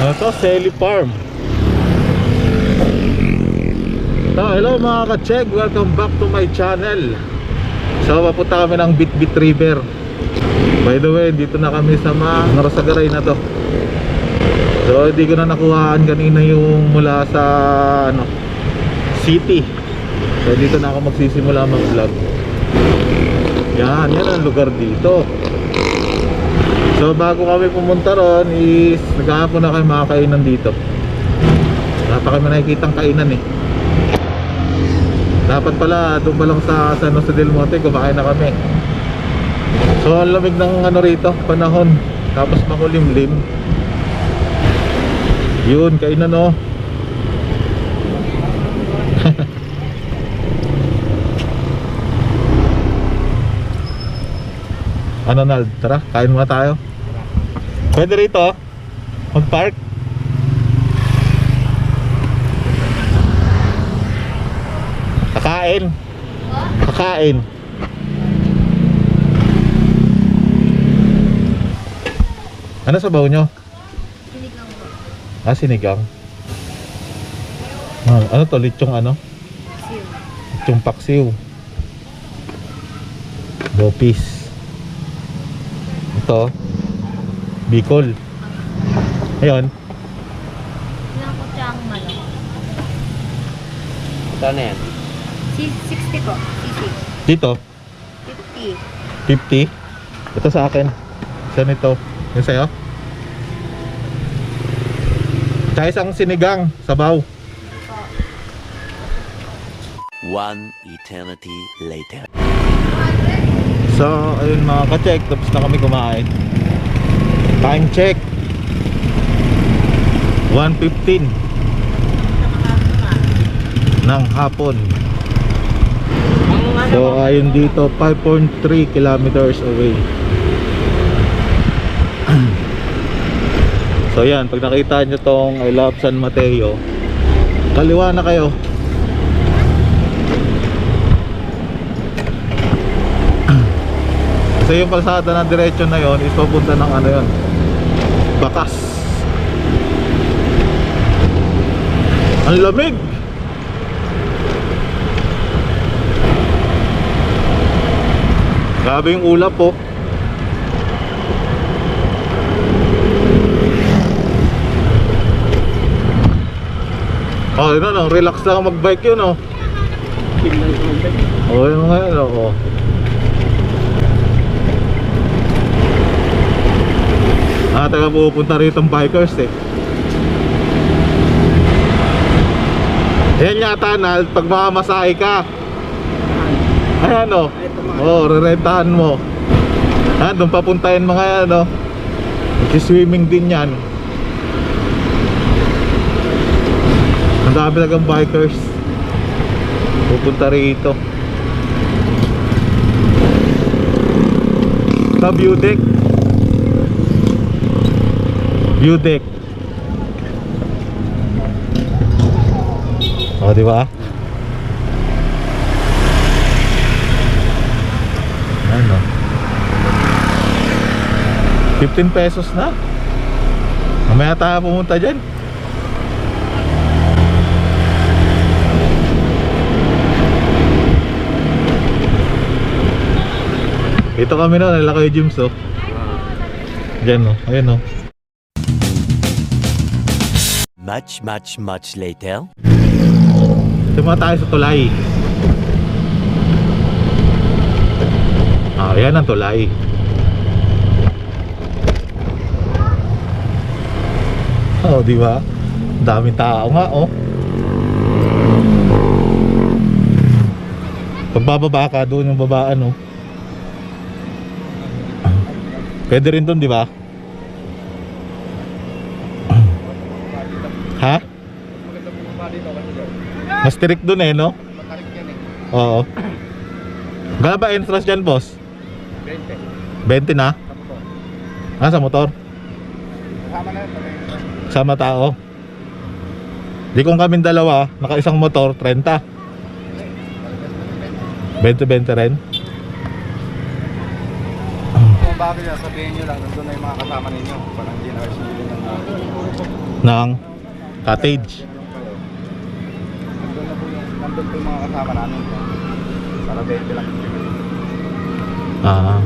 Ano to? Selly Farm. So, hello mga ka-check, welcome back to my channel. So, papunta kami ng Bitbit River. By the way, dito na kami sa Narasagaray na to. So, hindi ko na nakuhaan kanina yung mula sa city. So, dito na ako magsisimula mag-vlog. Yan ang lugar dito. So, bago kami pumunta ron is naghahapon na kayo mga kainan dito. Wala pa kami nakikitang kainan eh. Dapat pala doon pa lang sa San Jose del Monte kumain na kami. So ang lamig ng rito, panahon. Tapos makulimlim. Yun, kainan o. Ano Nald, tara, kain muna tayo. Pwede rito mag-park. Kakain. Kakain. Ano sabaw nyo? Sinigang po. Ah, sinigang. Ano to? Lechong ano? Siyo. Lechong paksiw. Bopis. Ito Bicol. Ayun. Ilang po siyang manok? Saan na yan? 60 po. Sisig. Dito 50. 50. Ito sa akin. Saan ito? Yung sa'yo? Tsaka isang sinigang, sabaw. One eternity later. So, ayun mga ka-check, tapos na kami kumain. Time check 1:15 ng hapon. So, ayun dito 5.3 kilometers away. So, yan, pag nakita nyo tong I Love San Mateo, kaliwa na kayo. So yung kalsada na diretso na yon is papunta ng ano yon, Bakas. Ang lamig. Grabe yung ulap po. Oh, yun o, relax lang mag-bike yun o. Oh, yun nga yun o. Taga pupunta rito ang bikers eh. Yan yata na pag makamasahe ka. Ayan o. Rerentahan mo. Doon papuntahin mga yan o. Swimming din yan. Ang dami talagang bikers pupunta rito. Sa view deck. View deck. Oh, di ba? Ano? 15 pesos na. Mamaya tayo pumunta dyan. Ito kami na, nalaki yung gyms oh. Dyan oh, ayun oh. Much later. Tumama tayo sa tulay. Yan ang tulay. Oh, di ba? Daming tao nga, oh. Pagbababa ka doon yung babaan, oh. Pwede rin doon, di ba? Ha? Mas strict dun eh, no? Oo. Gala ba entrance dyan, boss? 20 na? Sa motor? Sama tao. Di kung kaming dalawa, naka isang motor, 30. 20-20 rin. Bakit sabihin nyo lang, nandun na yung mga kasama ninyo. Parang hindi na kasi nyo lang. ng cottage. Nandun po yung mga kasama namin. Para 20 lang. Ah.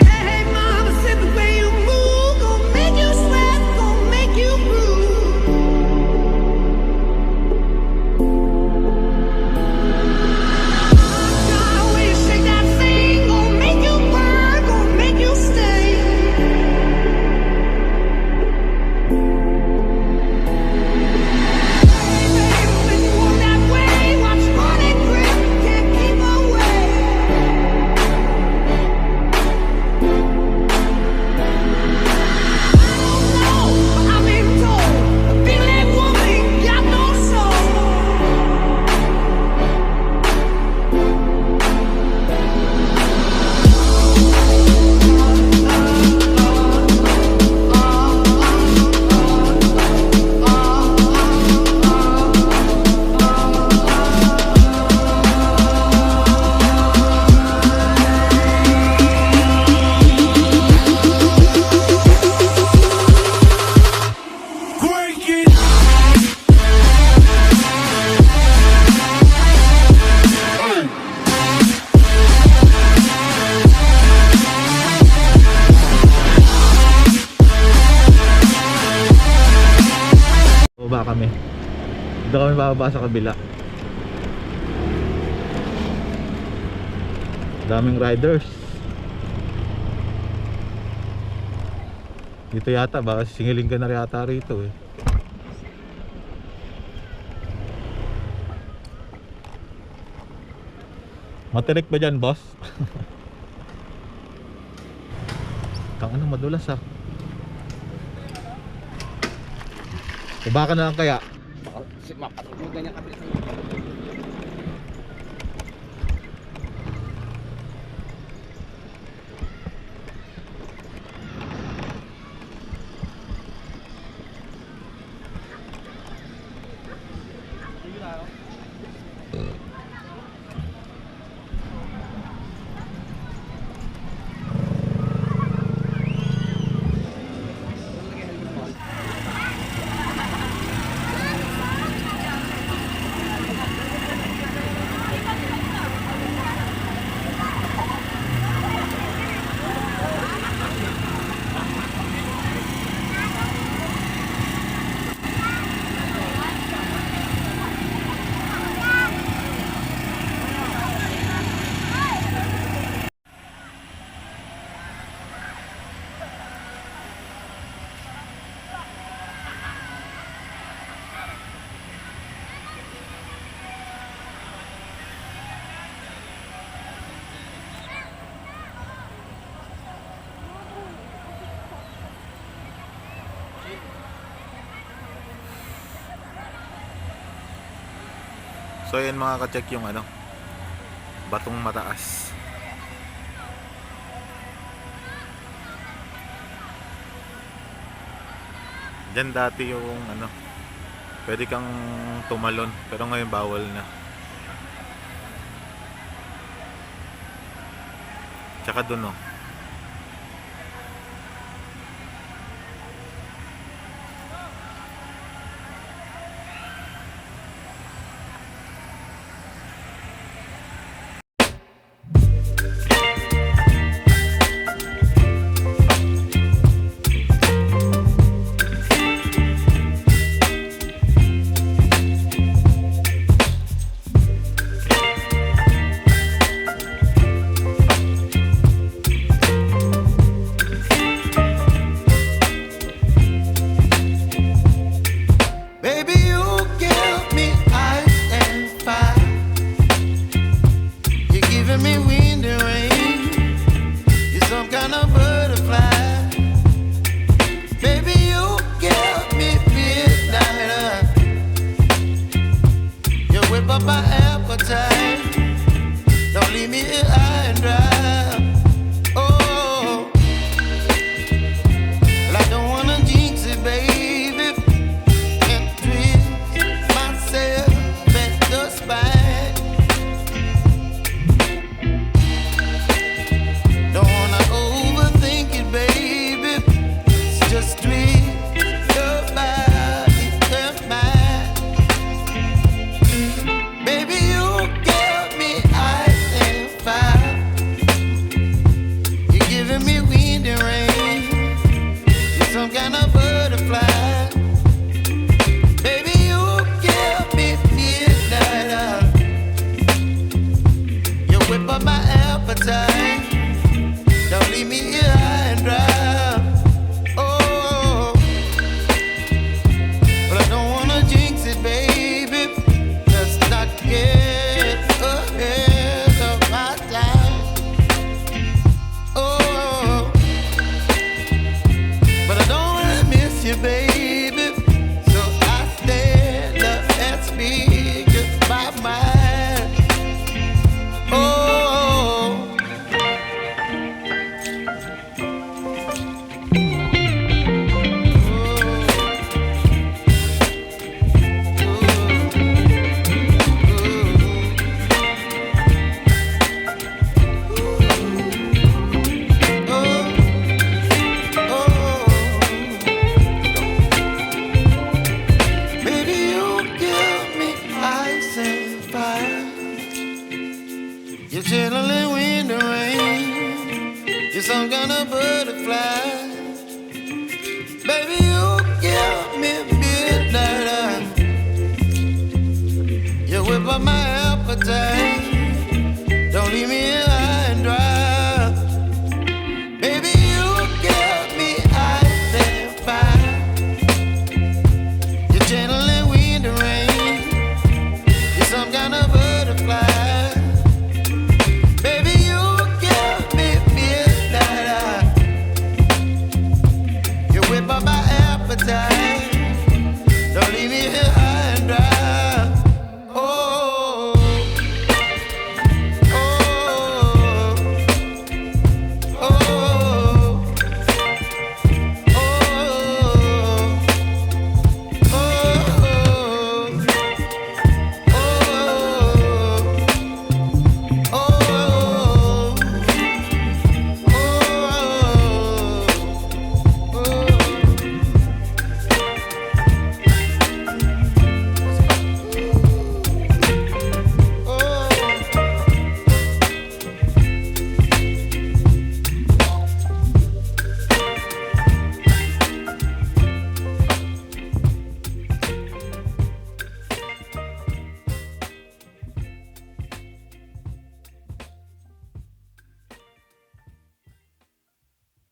Hey mama, said the way you move gon' make you sweat, gon' make you groove. The way you shake that thing gon' make you burn, gon' make you stay. Hey baby, when you walk that way, watch money grip, can't keep away. I've been told a big leg woman got no Baba kami. Dito kami bababa sa kabila. Daming riders. Dito yata, baka singilin ka na yata rito eh. Matirik ba dyan, boss? Tangan madulas ah. Baba ka na lang kaya. Mapatuloy niya kami. So yan mga ka-check yung ano, batong mataas. Diyan dati yung ano, pwede kang tumalon pero ngayon bawal na. Tsaka dun oh. the day.